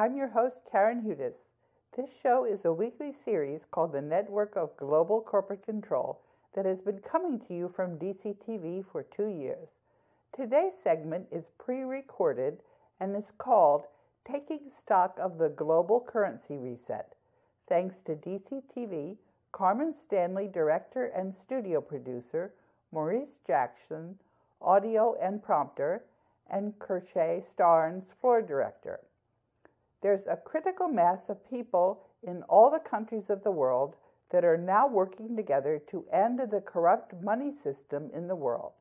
I'm your host, Karen Hudis. This show is a weekly series called the Network of Global Corporate Control that has been coming to you from DCTV for 2 years. Today's segment is pre-recorded and is called Taking Stock of the Global Currency Reset. Thanks to DCTV, Carmen Stanley, director and studio producer, Maurice Jackson, audio and prompter, and Kershay Starnes, floor director. There's a critical mass of people in all the countries of the world that are now working together to end the corrupt money system in the world.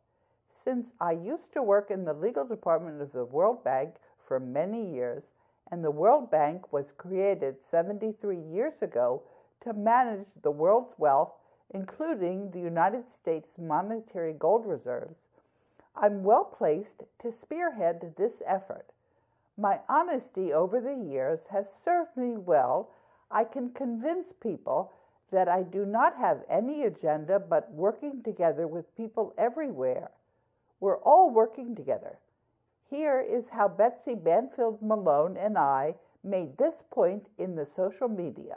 Since I used to work in the legal department of the World Bank for many years, and the World Bank was created 73 years ago to manage the world's wealth, including the United States monetary gold reserves, I'm well placed to spearhead this effort. My honesty over the years has served me well. I can convince people that I do not have any agenda but working together with people everywhere. We're all working together. Here is how Betsy Banfield Malone and I made this point in the social media.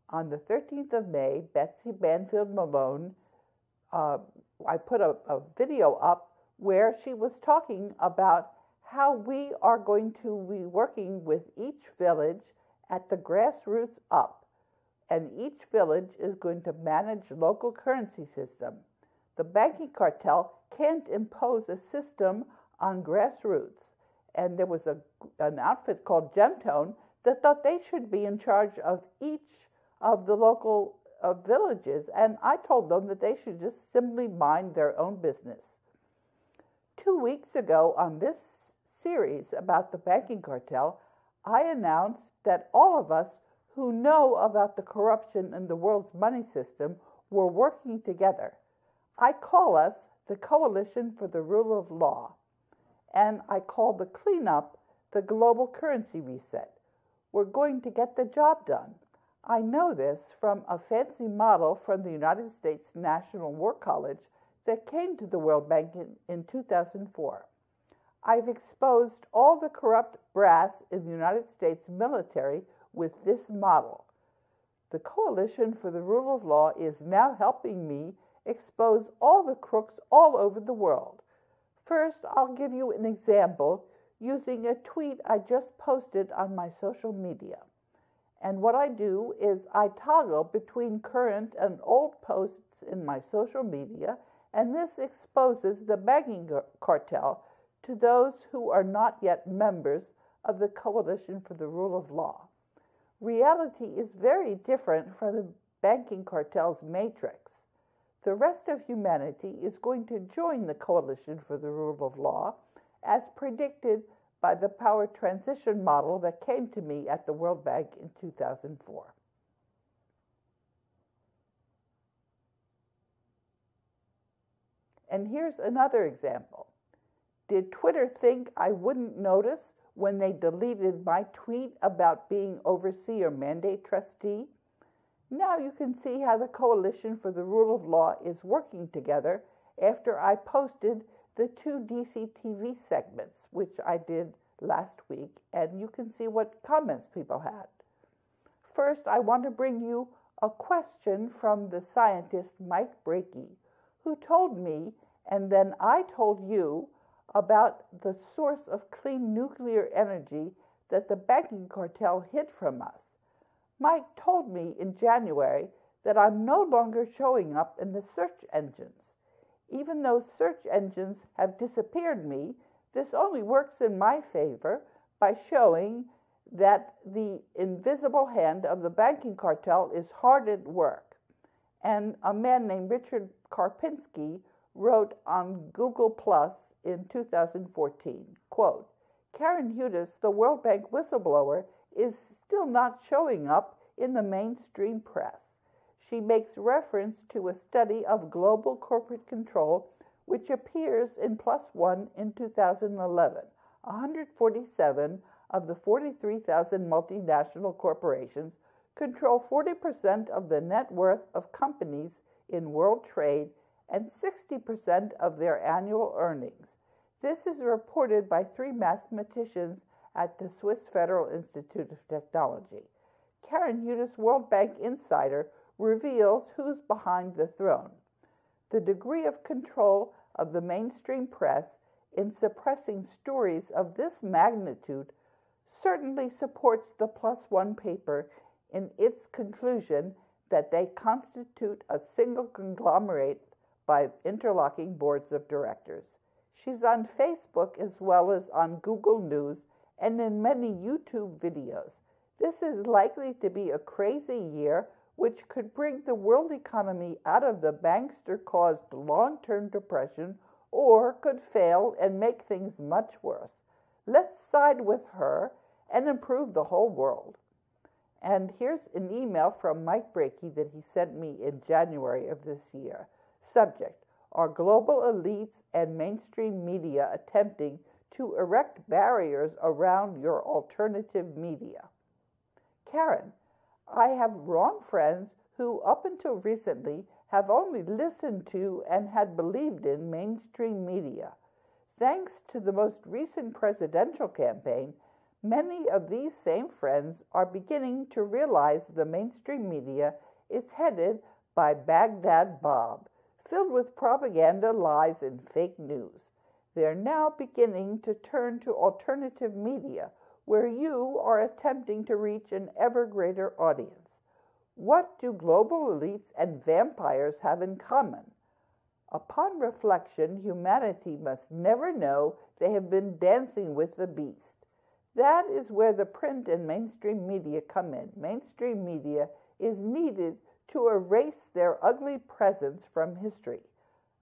On the 13th of May, Betsy Banfield Malone, I put a video up where she was talking about how we are going to be working with each village at the grassroots up, and each village is going to manage local currency system. The banking cartel can't impose a system on grassroots, and there was an outfit called Gemtone that thought they should be in charge of each of the local villages, and I told them that they should just simply mind their own business. 2 weeks ago on this series about the banking cartel, I announced that all of us who know about the corruption in the world's money system were working together. I call us the Coalition for the Rule of Law, and I call the cleanup the Global Currency Reset. We're going to get the job done. I know this from a fancy model from the United States National War College that came to the World Bank in 2004. I've exposed all the corrupt brass in the United States military with this model. The Coalition for the Rule of Law is now helping me expose all the crooks all over the world. First, I'll give you an example using a tweet I just posted on my social media. And what I do is I toggle between current and old posts in my social media, and this exposes the banking cartel to those who are not yet members of the Coalition for the Rule of Law. Reality is very different from the banking cartel's matrix. The rest of humanity is going to join the Coalition for the Rule of Law, as predicted by the power transition model that came to me at the World Bank in 2004. And here's another example. Did Twitter think I wouldn't notice when they deleted my tweet about being overseer mandate trustee? Now you can see how the Coalition for the Rule of Law is working together after I posted the 2 DCTV segments, which I did last week, and you can see what comments people had. First, I want to bring you a question from the scientist Mike Brakey, who told me, and then I told you, about the source of clean nuclear energy that the banking cartel hid from us. Mike told me in January that I'm no longer showing up in the search engines. Even though search engines have disappeared me, this only works in my favor by showing that the invisible hand of the banking cartel is hard at work. And a man named Richard Karpinski wrote on Google Plus in 2014, quote, Karen Hudis, the World Bank whistleblower, is still not showing up in the mainstream press. She makes reference to a study of global corporate control which appears in Plus One in 2011. 147 of the 43,000 multinational corporations control 40% of the net worth of companies in world trade and 60% of their annual earnings. This is reported by 3 mathematicians at the Swiss Federal Institute of Technology. Karen Hudes, World Bank insider, reveals who's behind the throne. The degree of control of the mainstream press in suppressing stories of this magnitude certainly supports the Plus One paper in its conclusion that they constitute a single conglomerate by interlocking boards of directors. She's on Facebook as well as on Google News and in many YouTube videos. This is likely to be a crazy year which could bring the world economy out of the bankster-caused long-term depression or could fail and make things much worse. Let's side with her and improve the whole world. And here's an email from Mike Brakey that he sent me in January of this year. Subject: Are global elites and mainstream media attempting to erect barriers around your alternative media? Karen, I have wrong friends who, up until recently, have only listened to and had believed in mainstream media. Thanks to the most recent presidential campaign, many of these same friends are beginning to realize the mainstream media is headed by Baghdad Bob, filled with propaganda, lies, and fake news. They are now beginning to turn to alternative media, where you are attempting to reach an ever greater audience. What do global elites and vampires have in common? Upon reflection, humanity must never know they have been dancing with the beast. That is where the print and mainstream media come in. Mainstream media is needed to erase their ugly presence from history.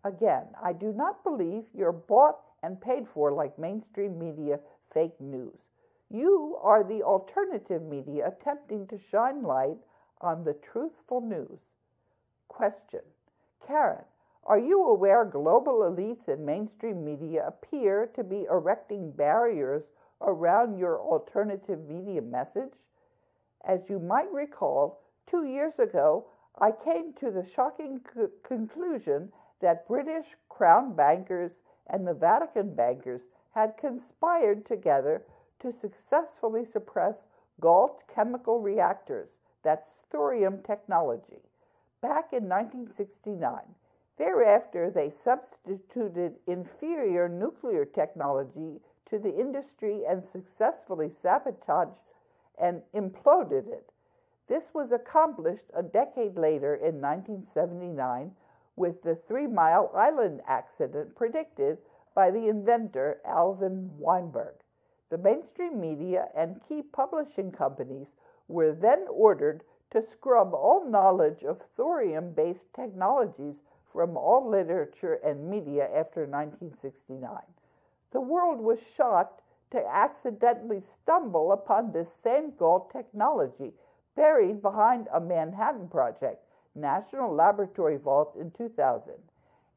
Again, I do not believe you're bought and paid for like mainstream media fake news. You are the alternative media attempting to shine light on the truthful news. Question: Karen, are you aware global elites and mainstream media appear to be erecting barriers around your alternative media message? As you might recall, 2 years ago, I came to the shocking conclusion that British Crown bankers and the Vatican bankers had conspired together to successfully suppress Galt chemical reactors, that's thorium technology, back in 1969. Thereafter, they substituted inferior nuclear technology to the industry and successfully sabotaged and imploded it. This was accomplished a decade later in 1979 with the 3 Mile Island accident predicted by the inventor Alvin Weinberg. The mainstream media and key publishing companies were then ordered to scrub all knowledge of thorium-based technologies from all literature and media after 1969. The world was shocked to accidentally stumble upon this same Galt technology buried behind a Manhattan Project National Laboratory vault in 2000.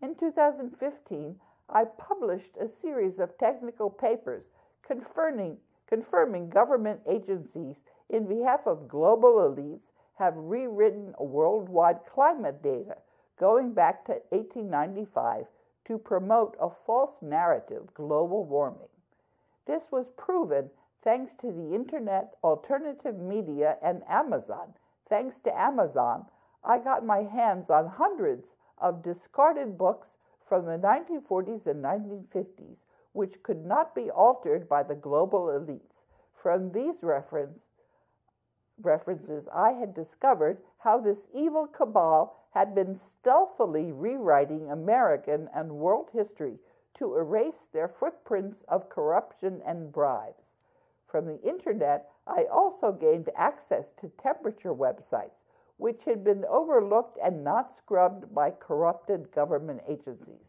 In 2015, I published a series of technical papers confirming government agencies in behalf of global elites have rewritten worldwide climate data going back to 1895 to promote a false narrative, global warming. This was proven thanks to the internet, alternative media, and Amazon. Thanks to Amazon, I got my hands on hundreds of discarded books from the 1940s and 1950s, which could not be altered by the global elites. From these references, I had discovered how this evil cabal had been stealthily rewriting American and world history to erase their footprints of corruption and bribes. From the internet, I also gained access to temperature websites, which had been overlooked and not scrubbed by corrupted government agencies.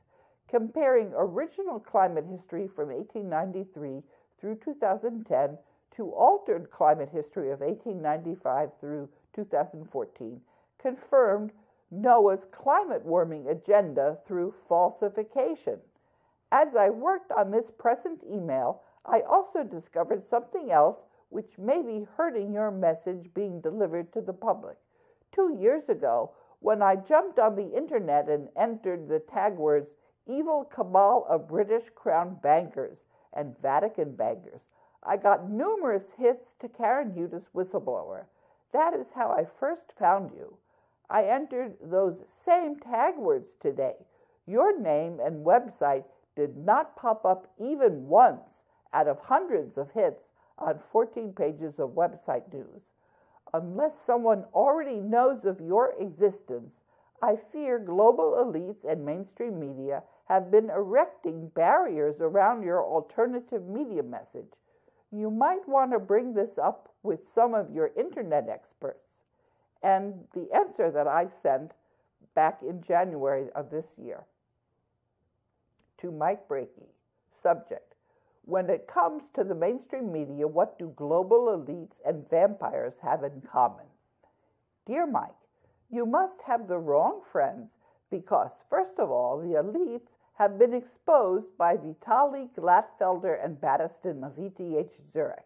Comparing original climate history from 1893 through 2010 to altered climate history of 1895 through 2014 confirmed NOAA's climate warming agenda through falsification. As I worked on this present email, I also discovered something else which may be hurting your message being delivered to the public. 2 years ago, when I jumped on the internet and entered the tag words evil cabal of British Crown bankers and Vatican bankers, I got numerous hits to Karen Huda's Whistleblower. That is how I first found you. I entered those same tag words today. Your name and website did not pop up even once out of hundreds of hits on 14 pages of website news. Unless someone already knows of your existence, I fear global elites and mainstream media have been erecting barriers around your alternative media message. You might want to bring this up with some of your internet experts. And the answer that I sent back in January of this year to Mike Brakey, subject: when it comes to the mainstream media, what do global elites and vampires have in common? Dear Mike, you must have the wrong friends because, first of all, the elites have been exposed by Vitali Glatfelder and Battiston of ETH Zurich,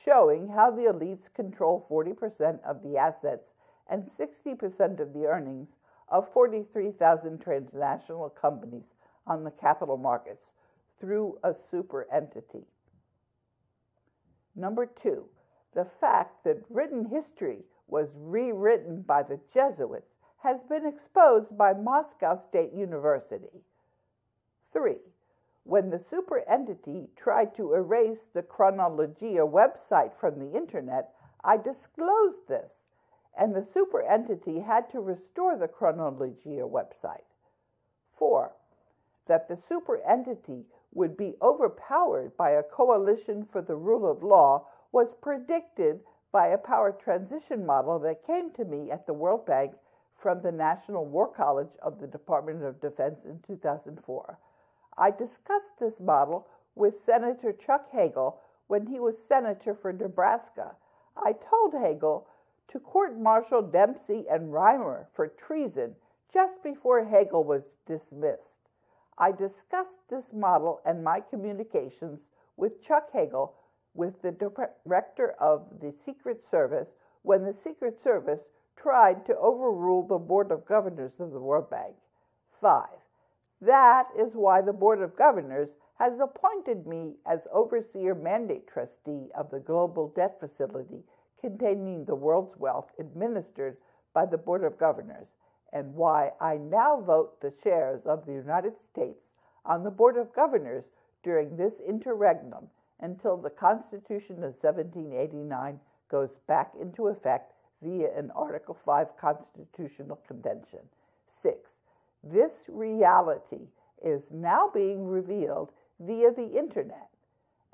showing how the elites control 40% of the assets and 60% of the earnings of 43,000 transnational companies on the capital markets through a super entity. Number 2, the fact that written history was rewritten by the Jesuits has been exposed by Moscow State University. 3, when the super entity tried to erase the Chronologia website from the internet, I disclosed this, and the super entity had to restore the Chronologia website. 4, that the super entity would be overpowered by a coalition for the rule of law was predicted by a power transition model that came to me at the World Bank from the National War College of the Department of Defense in 2004. I discussed this model with Senator Chuck Hagel when he was senator for Nebraska. I told Hagel to court-martial Dempsey and Reimer for treason just before Hagel was dismissed. I discussed this model and my communications with Chuck Hagel, with the director of the Secret Service, when the Secret Service tried to overrule the Board of Governors of the World Bank. 5. That is why the Board of Governors has appointed me as overseer mandate trustee of the global debt facility containing the world's wealth administered by the Board of Governors, and why I now vote the shares of the United States on the Board of Governors during this interregnum until the Constitution of 1789 goes back into effect via an Article 5 constitutional convention. 6. This reality is now being revealed via the Internet.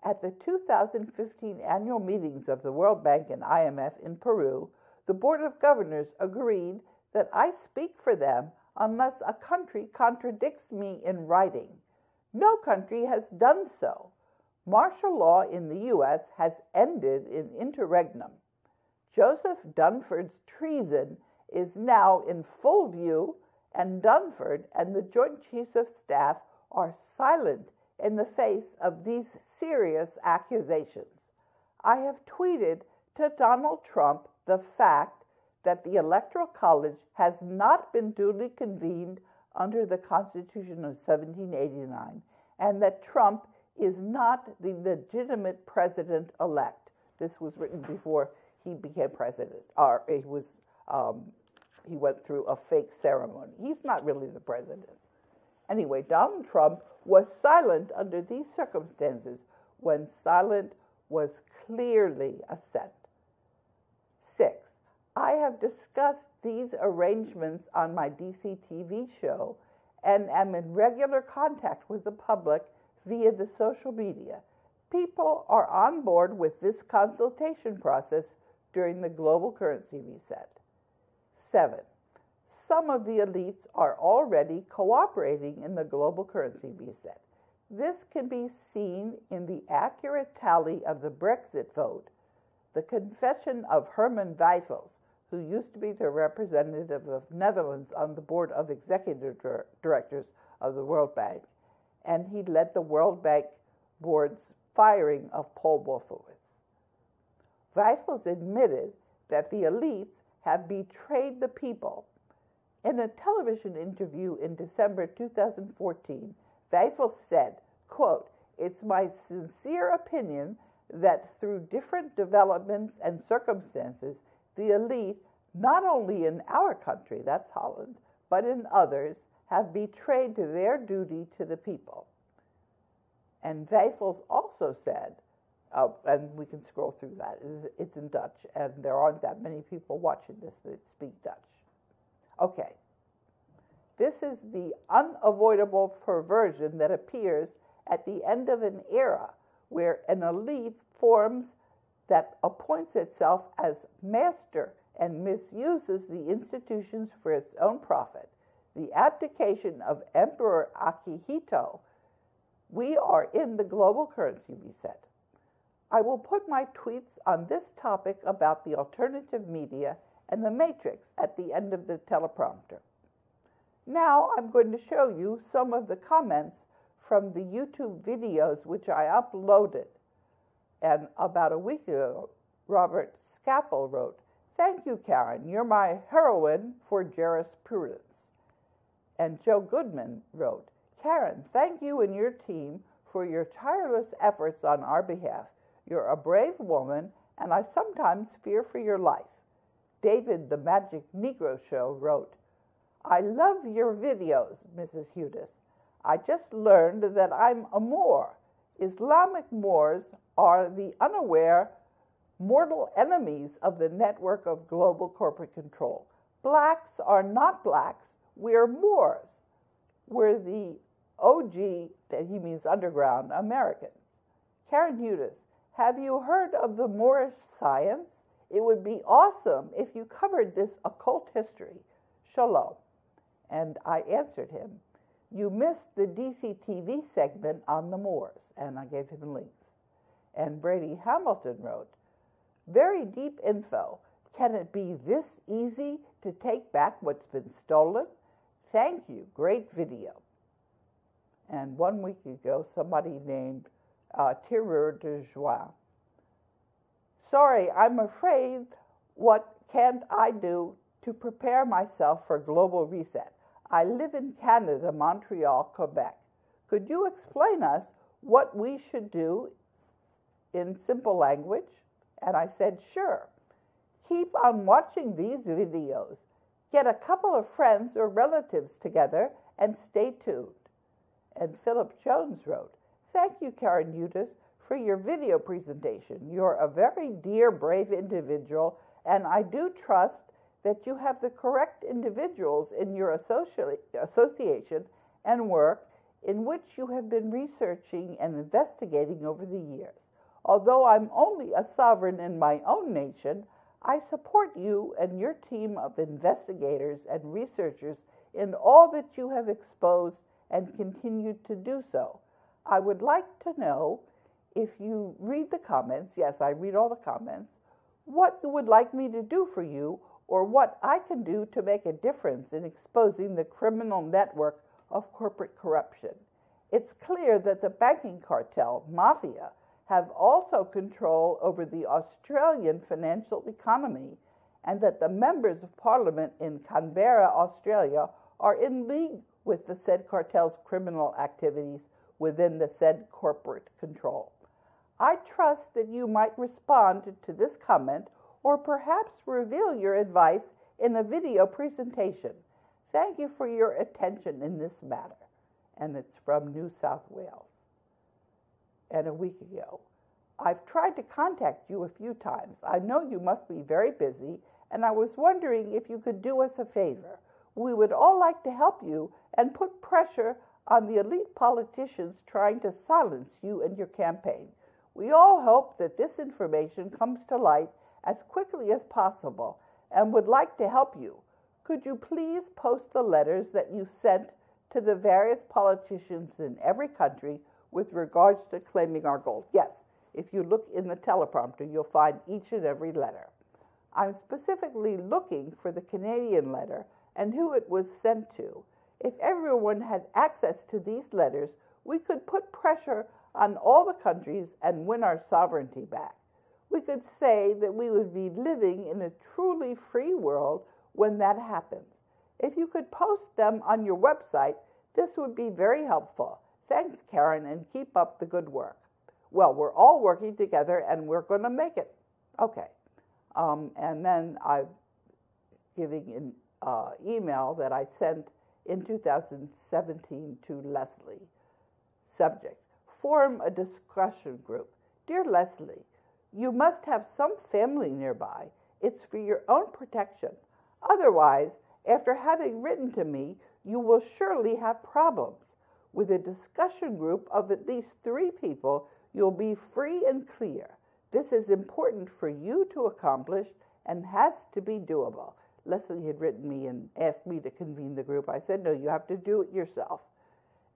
At the 2015 annual meetings of the World Bank and IMF in Peru, the Board of Governors agreed that I speak for them unless a country contradicts me in writing. No country has done so. Martial law in the U.S. has ended in interregnum. Joseph Dunford's treason is now in full view, and Dunford and the Joint Chiefs of Staff are silent in the face of these serious accusations. I have tweeted to Donald Trump the fact that the Electoral College has not been duly convened under the Constitution of 1789, and that Trump is not the legitimate president-elect. This was written before he became president, or he went through a fake ceremony. He's not really the president. Anyway, Donald Trump was silent under these circumstances when silent was clearly assent. 6. I have discussed these arrangements on my DC TV show and am in regular contact with the public via the social media. People are on board with this consultation process during the global currency reset. 7. Some of the elites are already cooperating in the global currency reset. This can be seen in the accurate tally of the Brexit vote, the confession of Herman Wijfels, who used to be the representative of Netherlands on the board of executive directors of the World Bank, and he led the World Bank board's firing of Paul Wolfowitz. Wijfels admitted that the elites have betrayed the people. In a television interview in December 2014, Wijfels said, quote, "It's my sincere opinion that through different developments and circumstances, the elite, not only in our country, that's Holland, but in others, have betrayed their duty to the people. And Wijfels also said, and we can scroll through that, it's in Dutch, and there aren't that many people watching this that speak Dutch. Okay. This is the unavoidable perversion that appears at the end of an era where an elite forms that appoints itself as master and misuses the institutions for its own profit. The abdication of Emperor Akihito. We are in the global currency reset. I will put my tweets on this topic about the alternative media and the matrix at the end of the teleprompter. Now I'm going to show you some of the comments from the YouTube videos which I uploaded. And about a week ago, Robert Scappel wrote, "Thank you, Karen. You're my heroine for jurisprudence." And Joe Goodman wrote, "Karen, thank you and your team for your tireless efforts on our behalf. You're a brave woman, and I sometimes fear for your life." David, the Magic Negro Show, wrote, "I love your videos, Mrs. Hudis. I just learned that I'm a Moor. Islamic Moors are the unaware mortal enemies of the network of global corporate control. Blacks are not blacks. We're Moors. We're the OG," that he means underground, Americans. Karen Hudis, "Have you heard of the Moorish science? It would be awesome if you covered this occult history. Shalom." And I answered him, "You missed the DCTV segment on the Moors," and I gave him links. And Brady Hamilton wrote, "Very deep info. Can it be this easy to take back what's been stolen? Thank you. Great video." And 1 week ago, somebody named Tireur de Joie. "Sorry, I'm afraid. What can't I do to prepare myself for global reset? I live in Canada, Montreal, Quebec. Could you explain us what we should do in simple language?" And I said, "Sure. Keep on watching these videos. Get a couple of friends or relatives together and stay tuned." And Philip Jones wrote, "Thank you, Karen Hudis, for your video presentation. You're a very dear, brave individual, and I do trust that you have the correct individuals in your association and work in which you have been researching and investigating over the years. Although I'm only a sovereign in my own nation, I support you and your team of investigators and researchers in all that you have exposed and continue to do so. I would like to know, if you read the comments," yes, I read all the comments, "what you would like me to do for you, or what I can do to make a difference in exposing the criminal network of corporate corruption. It's clear that the banking cartel, mafia, have also control over the Australian financial economy, and that the members of Parliament in Canberra, Australia, are in league with the said cartel's criminal activities within the said corporate control. I trust that you might respond to this comment or perhaps reveal your advice in a video presentation. Thank you for your attention in this matter." And it's from New South Wales. And a week ago, "I've tried to contact you a few times. I know you must be very busy, and I was wondering if you could do us a favor. We would all like to help you and put pressure on the elite politicians trying to silence you and your campaign. We all hope that this information comes to light as quickly as possible and would like to help you. Could you please post the letters that you sent to the various politicians in every country with regards to claiming our gold?" Yes, if you look in the teleprompter, you'll find each and every letter. I'm specifically looking for the Canadian letter and who it was sent to. If everyone had access to these letters, we could put pressure on all the countries and win our sovereignty back. We could say that we would be living in a truly free world when that happens. If you could post them on your website, this would be very helpful. Thanks, Karen, and keep up the good work. Well, we're all working together and we're going to make it. Okay. And then I'm giving an email that I sent in 2017 to Leslie. Subject: form a discussion group. Dear Leslie, you must have some family nearby. It's for your own protection. Otherwise, after having written to me, you will surely have problems. With a discussion group of at least 3 people, you'll be free and clear. This is important for you to accomplish and has to be doable. Leslie had written me and asked me to convene the group. I said, no, you have to do it yourself.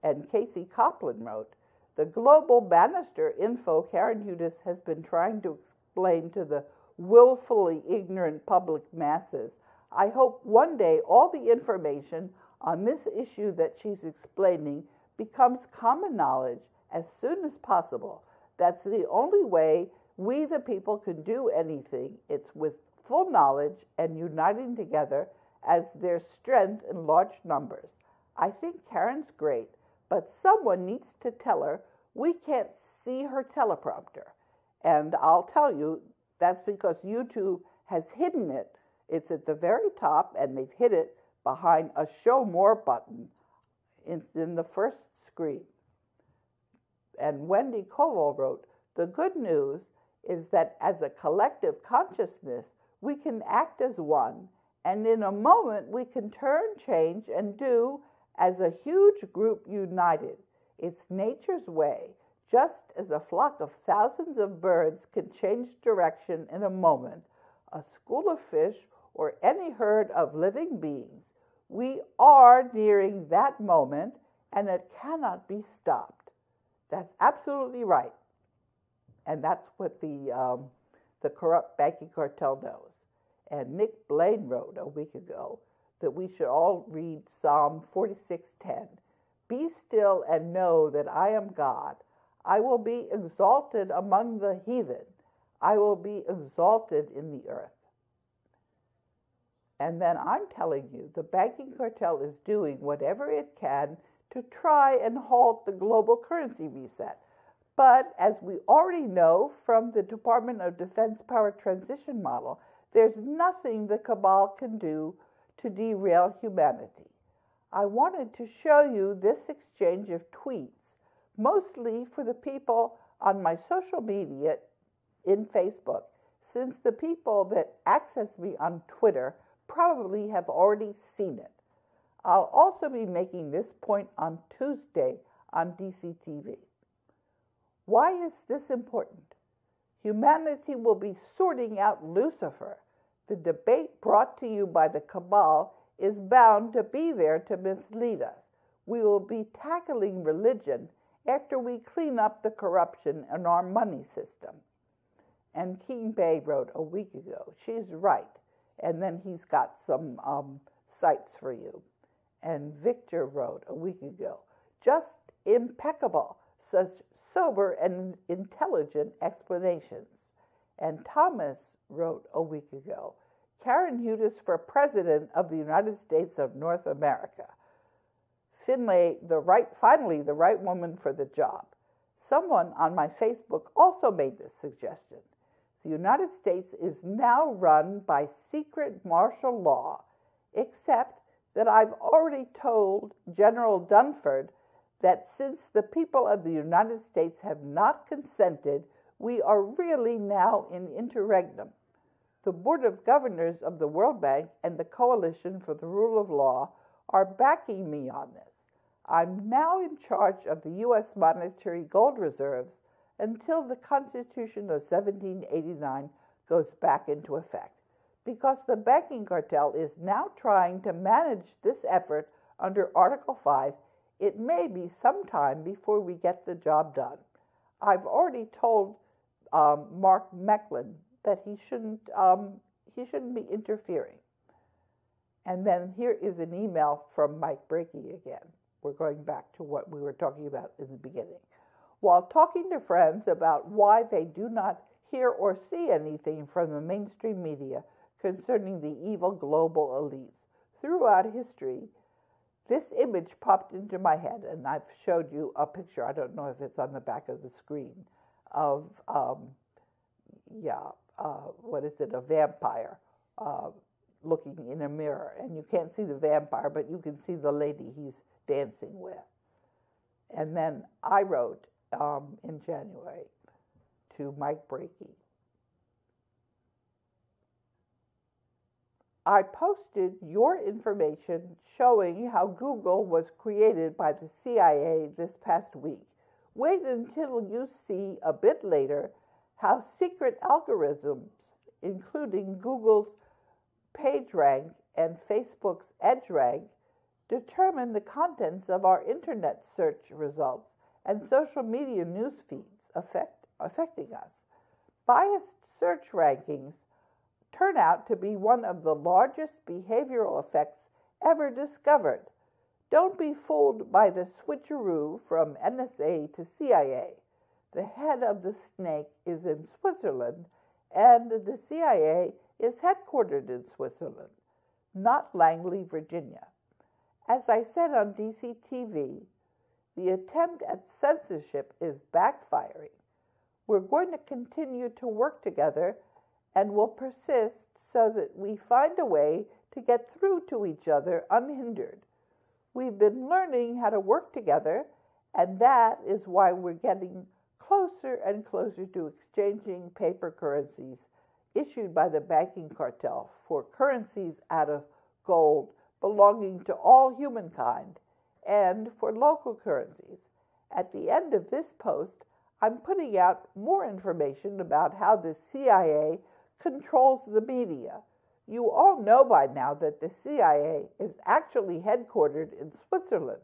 And Casey Copland wrote, the global banister info Karen Hudes has been trying to explain to the willfully ignorant public masses. I hope one day all the information on this issue that she's explaining becomes common knowledge as soon as possible. That's the only way we, the people, can do anything. It's with full knowledge and uniting together as there's strength in large numbers. I think Karen's great, but someone needs to tell her we can't see her teleprompter. And I'll tell you, that's because YouTube has hidden it. It's at the very top, and they've hid it behind a Show More button in the first screen. And Wendy Koval wrote, the good news is that as a collective consciousness, we can act as one, and in a moment we can turn, change, and do as a huge group united. It's nature's way, just as a flock of thousands of birds can change direction in a moment, a school of fish, or any herd of living beings. We are nearing that moment, and it cannot be stopped. That's absolutely right. And that's what the corrupt banking cartel knows. And Nick Blaine wrote a week ago that we should all read Psalm 46:10. Be still and know that I am God. I will be exalted among the heathen. I will be exalted in the earth. And then I'm telling you, the banking cartel is doing whatever it can to try and halt the global currency reset. But as we already know from the Department of Defense power transition model, there's nothing the cabal can do to derail humanity. I wanted to show you this exchange of tweets, mostly for the people on my social media in Facebook, since the people that access me on Twitter probably have already seen it. I'll also be making this point on Tuesday on DCTV. Why is this important? Humanity will be sorting out Lucifer. The debate brought to you by the cabal is bound to be there to mislead us. We will be tackling religion after we clean up the corruption in our money system. And King Bay wrote a week ago, she's right. And then he's got some sites for you. And Victor wrote a week ago, just impeccable, such sober and intelligent explanations. And Thomas wrote a week ago, Karen Hudes for President of the United States of North America. Finlay, finally the right woman for the job. Someone on my Facebook also made this suggestion. The United States is now run by secret martial law, except that I've already told General Dunford that since the people of the United States have not consented, we are really now in interregnum. The Board of Governors of the World Bank and the Coalition for the Rule of Law are backing me on this. I'm now in charge of the U.S. monetary gold reserves until the Constitution of 1789 goes back into effect, because the banking cartel is now trying to manage this effort under Article 5. It may be some time before we get the job done. I've already told Mark Mecklin that he shouldn't be interfering. And then here is an email from Mike Brakey again. We're going back to what we were talking about in the beginning. While talking to friends about why they do not hear or see anything from the mainstream media concerning the evil global elites throughout history, this image popped into my head, and I've showed you a picture. I don't know if it's on the back of the screen. of, what is it, a vampire looking in a mirror. And you can't see the vampire, but you can see the lady he's dancing with. And then I wrote in January to Mike Brakey. I posted your information showing how Google was created by the CIA this past week. Wait until you see a bit later how secret algorithms, including Google's PageRank and Facebook's EdgeRank, determine the contents of our internet search results and social media news feeds affecting us. Biased search rankings turn out to be one of the largest behavioral effects ever discovered. Don't be fooled by the switcheroo from NSA to CIA. The head of the snake is in Switzerland, and the CIA is headquartered in Switzerland, not Langley, Virginia. As I said on DCTV, the attempt at censorship is backfiring. We're going to continue to work together and will persist so that we find a way to get through to each other unhindered. We've been learning how to work together, and that is why we're getting closer and closer to exchanging paper currencies issued by the banking cartel for currencies out of gold belonging to all humankind, and for local currencies. At the end of this post, I'm putting out more information about how the CIA controls the media. You all know by now that the CIA is actually headquartered in Switzerland,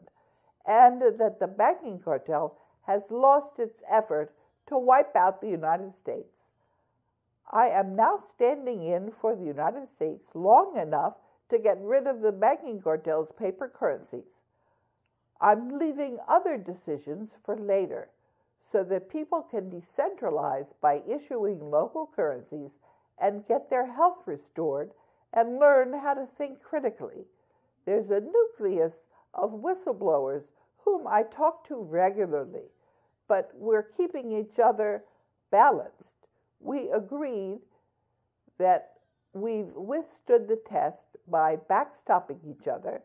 and that the banking cartel has lost its effort to wipe out the United States. I am now standing in for the United States long enough to get rid of the banking cartel's paper currencies. I'm leaving other decisions for later so that people can decentralize by issuing local currencies and get their health restored and learn how to think critically. There's a nucleus of whistleblowers whom I talk to regularly, but we're keeping each other balanced. We agreed that we've withstood the test by backstopping each other,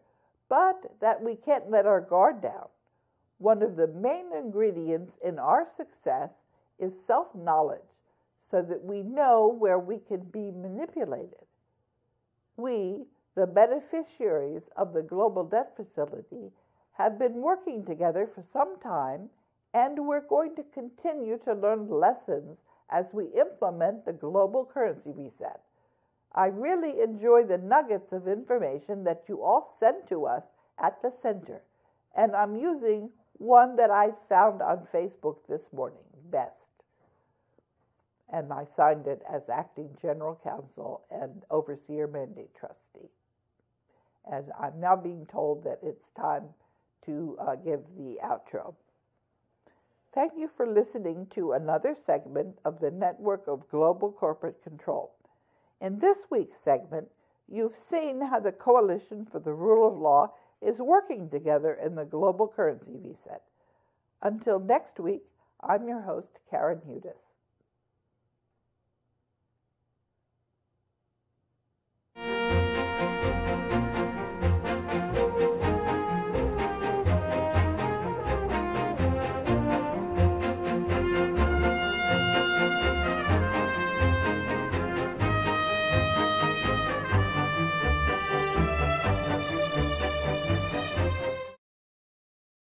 but that we can't let our guard down. One of the main ingredients in our success is self-knowledge, so that we know where we can be manipulated. We, the beneficiaries of the Global Debt Facility, have been working together for some time, and we're going to continue to learn lessons as we implement the global currency reset. I really enjoy the nuggets of information that you all send to us at the center, and I'm using one that I found on Facebook this morning, BEST. And I signed it as Acting General Counsel and Overseer Mandate Trustee. And I'm now being told that it's time to give the outro. Thank you for listening to another segment of the Network of Global Corporate Control. In this week's segment, you've seen how the Coalition for the Rule of Law is working together in the global currency reset. Until next week, I'm your host, Karen Hudes.